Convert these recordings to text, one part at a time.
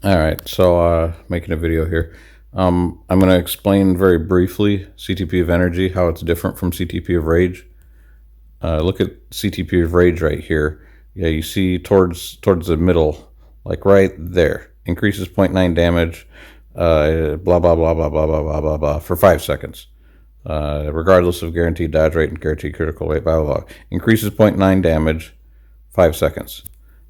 All right, so making a video here. I'm going to explain very briefly CTP of energy, how it's different from CTP of rage. Look at CTP of rage right here. Yeah, you see towards the middle, like right there. Increases 0.9 damage, blah, blah, blah, blah, blah, blah, blah, blah, blah, for 5 seconds. Regardless of guaranteed dodge rate and guaranteed critical rate, blah, blah, blah. Increases 0.9 damage, 5 seconds.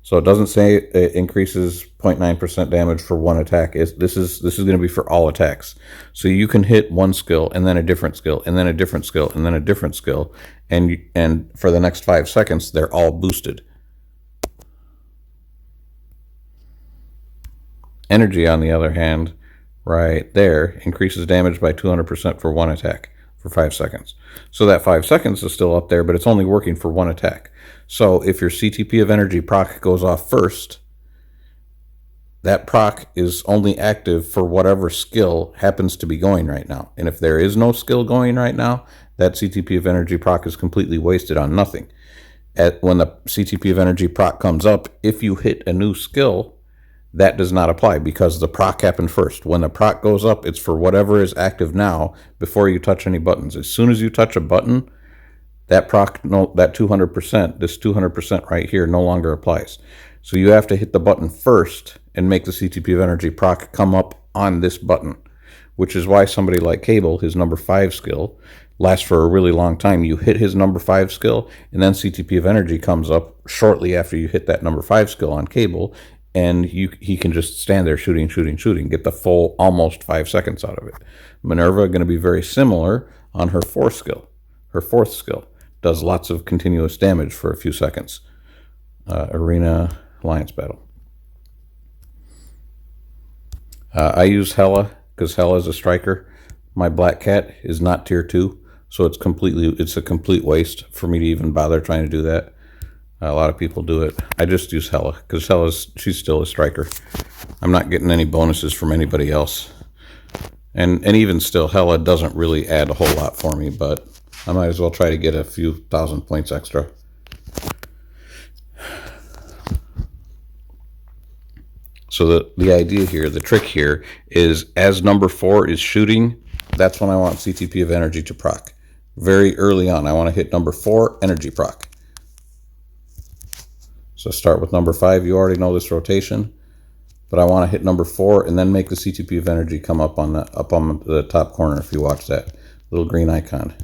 So it doesn't say it increases 0.9% damage for one attack. This is going to be for all attacks. So you can hit one skill and then a different skill and then a different skill and then a different skill, and for the next 5 seconds they're all boosted. Energy, on the other hand, right there, increases damage by 200% for one attack for 5 seconds. So that 5 seconds is still up there, but it's only working for one attack. So if your CTP of energy proc goes off first, that proc is only active for whatever skill happens to be going right now. And if there is no skill going right now, that CTP of energy proc is completely wasted on nothing. When the CTP of energy proc comes up, if you hit a new skill, that does not apply because the proc happened first. When the proc goes up, it's for whatever is active now before you touch any buttons. As soon as you touch a button, that proc, that 200%, this 200% right here no longer applies. So you have to hit the button first and make the CTP of energy proc come up on this button, which is why somebody like Cable, his number 5 skill, lasts for a really long time. You hit his number 5 skill, and then CTP of energy comes up shortly after you hit that number 5 skill on Cable, and he can just stand there shooting, get the full almost 5 seconds out of it. Minerva going to be very similar on her 4th skill. Her 4th skill does lots of continuous damage for a few seconds. Arena Alliance Battle. I use Hela because Hela is a striker. My Black Cat is not tier 2, so it's a complete waste for me to even bother trying to do that. A lot of people do it. I just use Hela because she's still a striker. I'm not getting any bonuses from anybody else. And even still, Hela doesn't really add a whole lot for me, but I might as well try to get a few thousand points extra. So the idea here, the trick here, is as number 4 is shooting, that's when I want CTP of energy to proc. Very early on, I want to hit number 4, energy proc. So start with number 5. You already know this rotation, but I want to hit number 4 and then make the CTP of energy come up on the top corner. If you watch that little green icon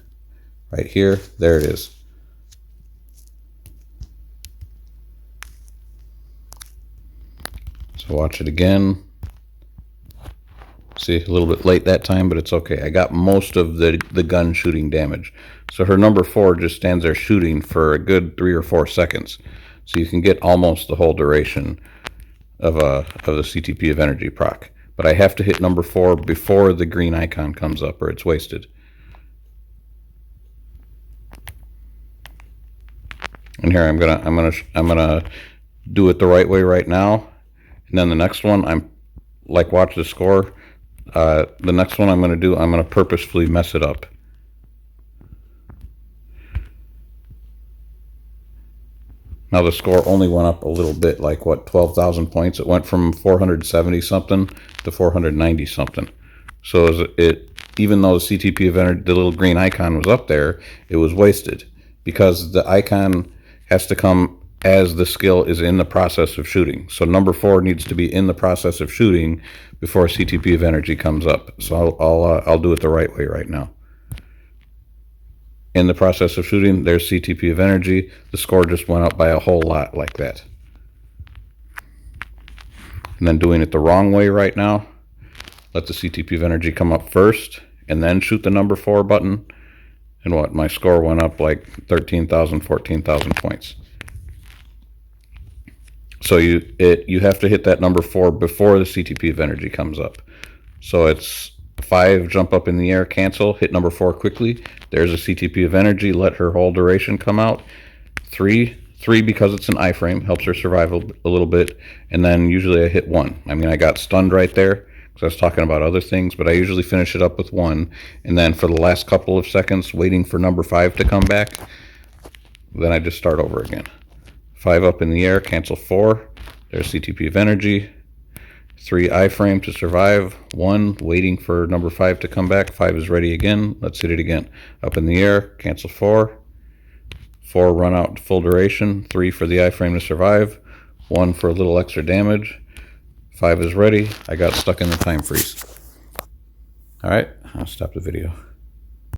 right here, there it is. So watch it again. See, a little bit late that time, but it's okay. I got most of the gun shooting damage. So her number 4 just stands there shooting for a good 3 or 4 seconds. So you can get almost the whole duration of the CTP of energy proc. But I have to hit number 4 before the green icon comes up, or it's wasted. And here I'm gonna do it the right way right now. And then the next one, watch the score. The next one I'm gonna purposefully mess it up. Now the score only went up a little bit, like what, 12,000 points. It went from 470 something to 490 something. So even though the CTP of energy, the little green icon was up there, it was wasted because the icon has to come as the skill is in the process of shooting. So number 4 needs to be in the process of shooting before CTP of energy comes up. So I'll do it the right way right now. In the process of shooting, there's CTP of energy. The score just went up by a whole lot like that. And then doing it the wrong way right now, let the CTP of energy come up first and then shoot the number 4 button. And what, my score went up like 13,000, 14,000 points. So you have to hit that number 4 before the CTP of energy comes up. So it's 5, jump up in the air, cancel, hit number 4 quickly. There's a CTP of energy, let her whole duration come out. 3 because it's an iframe, helps her survive a little bit. And then usually I hit 1. I mean, I got stunned right there because I was talking about other things, but I usually finish it up with 1. And then for the last couple of seconds, waiting for number 5 to come back, then I just start over again. 5 up in the air, cancel 4. There's CTP of energy. 3 iframe to survive. 1 waiting for number 5 to come back. 5 is ready again. Let's hit it again. Up in the air, cancel 4. 4 run out full duration. 3 for the iframe to survive. 1 for a little extra damage. 5 is ready. I got stuck in the time freeze. Alright, I'll stop the video.